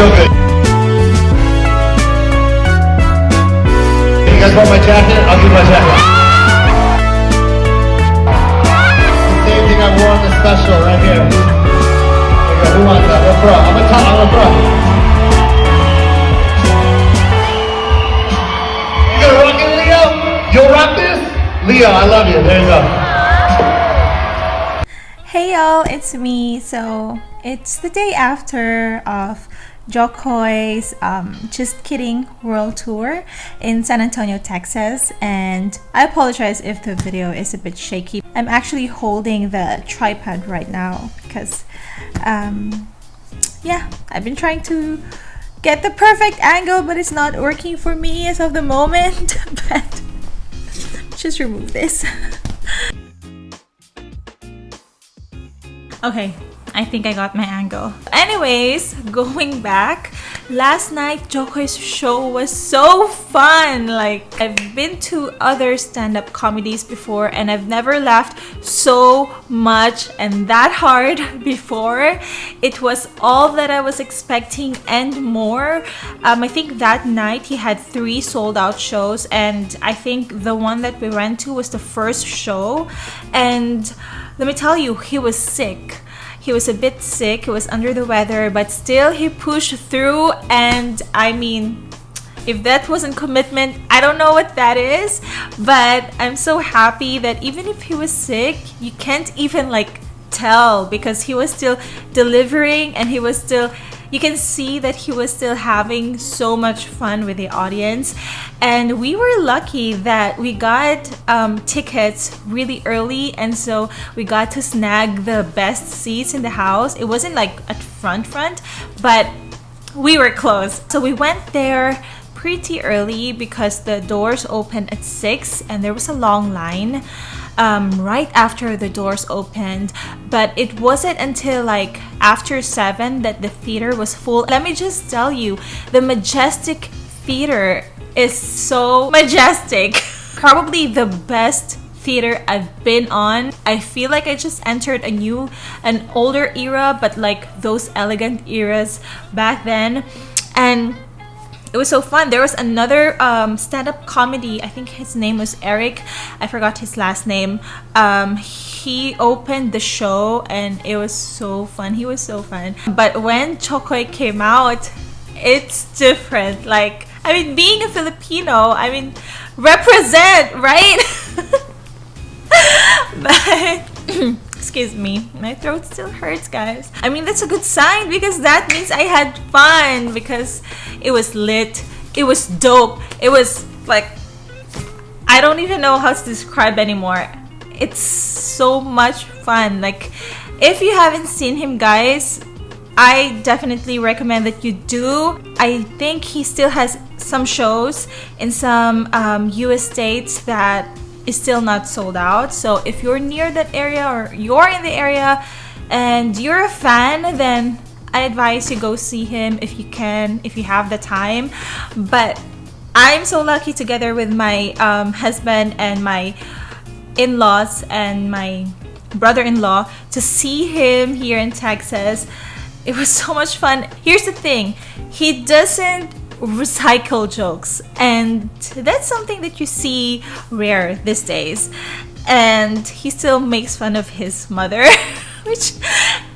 feel good. You guys want my jacket? I'll give you my jacket. The same thing I wore on the special right here. Okay, who wants that? We're pro. I'm a top. I'm a pro. You gonna rock it, Leo? You'll rock this? Leo, I love you. There you go. Hey y'all, it's me. So it's the day after of Jo Koy's Just Kidding World Tour in San Antonio, Texas, and I apologize if the video is a bit shaky. I'm actually holding the tripod right now because yeah, I've been trying to get the perfect angle, but it's not working for me as of the moment. But just remove this. Okay, I think I got my angle. Anyways, going back, last night Jo Koy's show was so fun. Like, I've been to other stand-up comedies before and I've never laughed so much and that hard before. It was all that I was expecting and more. I think that night he had 3 sold-out shows, and I think the one that we went to was the first show. And let me tell you, he was sick. He was a bit sick, he was under the weather, but still he pushed through. And I mean, if that wasn't commitment, I don't know what that is. But I'm so happy that even if he was sick, you can't even like tell, because he was still delivering and he was still, you can see that he was still having so much fun with the audience. And we were lucky that we got tickets really early, and so we got to snag the best seats in the house. It wasn't like at front, but we were close. So we went there pretty early because the doors opened at 6 and there was a long line right after the doors opened, but it wasn't until like after 7 that the theater was full. Let me just tell you, the Majestic Theater is so majestic. Probably the best theater I've been on. I feel like I just entered an older era, but like those elegant eras back then. And it was so fun. There was another stand-up comedy. I think his name was Eric. I forgot his last name. He opened the show and it was so fun. He was so fun. But when Jo Koy came out, it's different. Like, I mean, being a Filipino, I mean, represent, right? But excuse me, my throat still hurts, guys. I mean, that's a good sign because that means I had fun, because it was lit, it was dope, it was like, I don't even know how to describe anymore. It's so much fun. Like, if you haven't seen him, guys, I definitely recommend that you do. I think he still has some shows in some US states that is still not sold out. So if you're near that area or you're in the area and you're a fan, then I advise you go see him if you can, if you have the time. But I'm so lucky, together with my husband and my in-laws and my brother-in-law, to see him here in Texas. It was so much fun. Here's the thing, he doesn't recycle jokes, and that's something that you see rare these days. And he still makes fun of his mother, which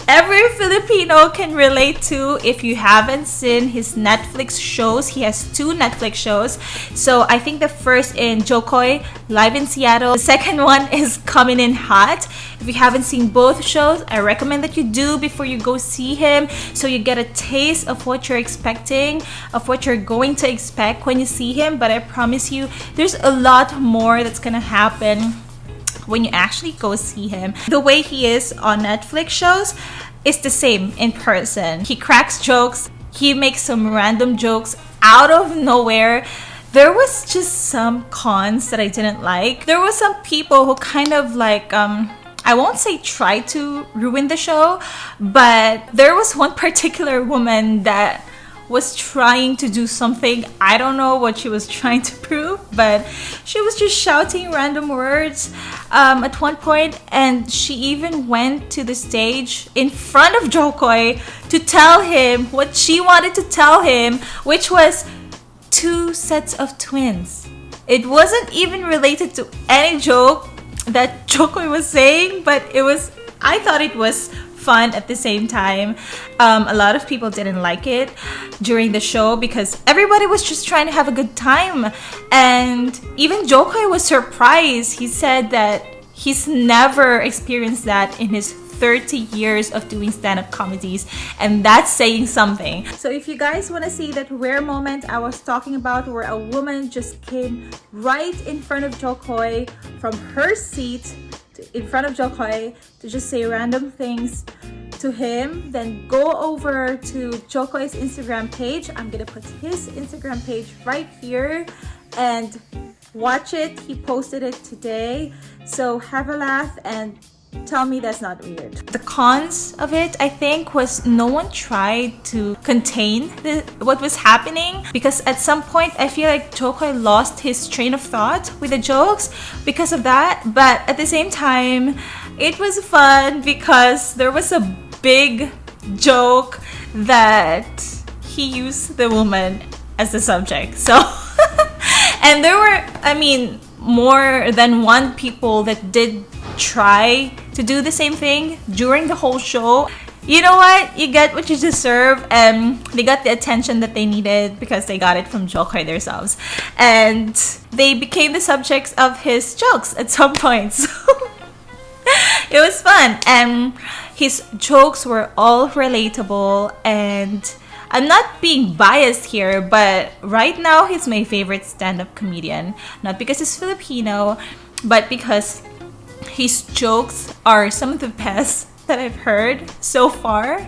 every Filipino can relate to. If you haven't seen his Netflix shows, he has 2 Netflix shows. So I think the first in Jo Koy, Live in Seattle. The second one is Coming in Hot. If you haven't seen both shows, I recommend that you do before you go see him, so you get a taste of what you're expecting, of what you're going to expect when you see him. But I promise you, there's a lot more that's gonna happen when you actually go see him. The way he is on Netflix shows is the same in person. He cracks jokes, he makes some random jokes out of nowhere. There was just some cons that I didn't like. There was some people who kind of like, I won't say try to ruin the show, but there was one particular woman that was trying to do something. I don't know what she was trying to prove, but she was just shouting random words at one point, and she even went to the stage in front of Jo Koy to tell him what she wanted to tell him, which was 2 sets of twins. It wasn't even related to any joke that Jo Koy was saying, but I thought it was fun at the same time. A lot of people didn't like it during the show because everybody was just trying to have a good time, and even Jo Koy was surprised. He said that he's never experienced that in his 30 years of doing stand-up comedies, and that's saying something. So if you guys want to see that rare moment I was talking about, where a woman just came right in front of Jo Koy from her seat in front of Jo Koy to just say random things to him, then go over to Jo Koy's Instagram page. I'm gonna put his Instagram page right here and watch it. He posted it today, so have a laugh and tell me that's not weird. The cons of it, I think, was no one tried to contain what was happening, because at some point I feel like Jo Koy lost his train of thought with the jokes because of that. But at the same time, it was fun because there was a big joke that he used the woman as the subject. So and there were, I mean, more than one people that did try to do the same thing during the whole show. You know what? You get what you deserve, and they got the attention that they needed because they got it from Jo Koy themselves, and they became the subjects of his jokes at some point. So it was fun, and his jokes were all relatable, and I'm not being biased here, but right now he's my favorite stand-up comedian. Not because he's Filipino, but because his jokes are some of the best that I've heard so far,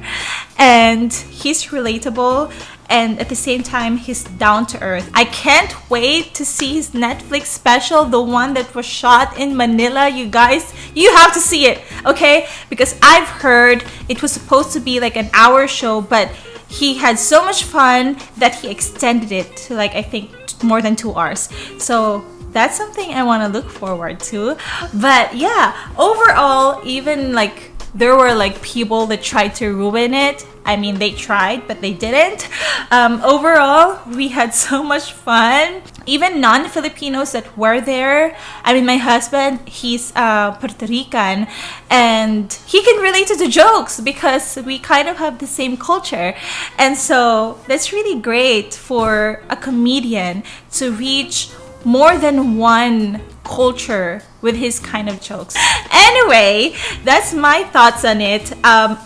and he's relatable, and at the same time he's down to earth. I can't wait to see his Netflix special, the one that was shot in Manila. You guys, you have to see it, okay? Because I've heard it was supposed to be like an hour show, but he had so much fun that he extended it to, like, I think more than 2 hours. So that's something I want to look forward to. But yeah, overall, even like there were like people that tried to ruin it. I mean, they tried, but they didn't. Overall, we had so much fun. Even non-Filipinos that were there. I mean, my husband, he's Puerto Rican, and he can relate to the jokes because we kind of have the same culture. And so that's really great for a comedian to reach more than one culture with his kind of jokes. Anyway, that's my thoughts on it.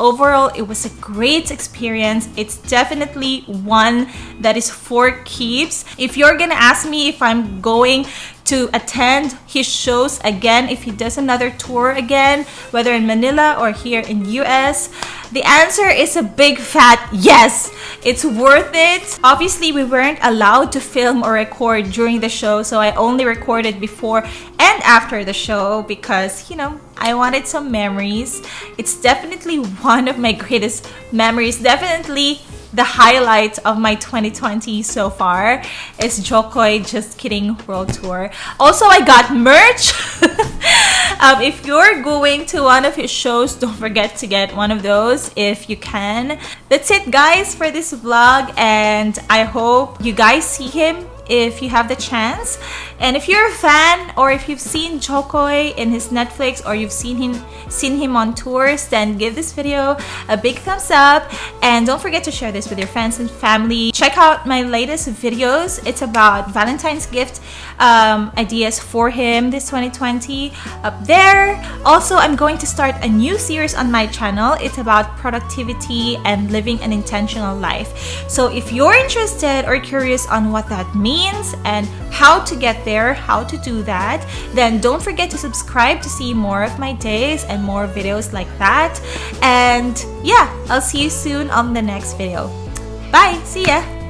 Overall, it was a great experience. It's definitely one that is for keeps. If you're gonna ask me if I'm going to attend his shows again, if he does another tour again, whether in Manila or here in US, the answer is a big fat yes. It's worth it. Obviously, we weren't allowed to film or record during the show, so I only recorded before and after the show because, you know, I wanted some memories. It's definitely one of my greatest memories. Definitely the highlight of my 2020 so far is Jo Koy Just Kidding World Tour. Also, I got merch. If you're going to one of his shows, don't forget to get one of those if you can. That's it, guys, for this vlog, and I hope you guys see him if you have the chance. And if you're a fan, or if you've seen Jo Koy in his Netflix, or you've seen him on tours, then give this video a big thumbs up, and don't forget to share this with your friends and family. Check out my latest videos. It's about Valentine's gift ideas for him this 2020 up there. Also, I'm going to start a new series on my channel. It's about productivity and living an intentional life. So if you're interested or curious on what that means and how to get there, how to do that, then don't forget to subscribe to see more of my days and more videos like that. And yeah, I'll see you soon on the next video. Bye! See ya!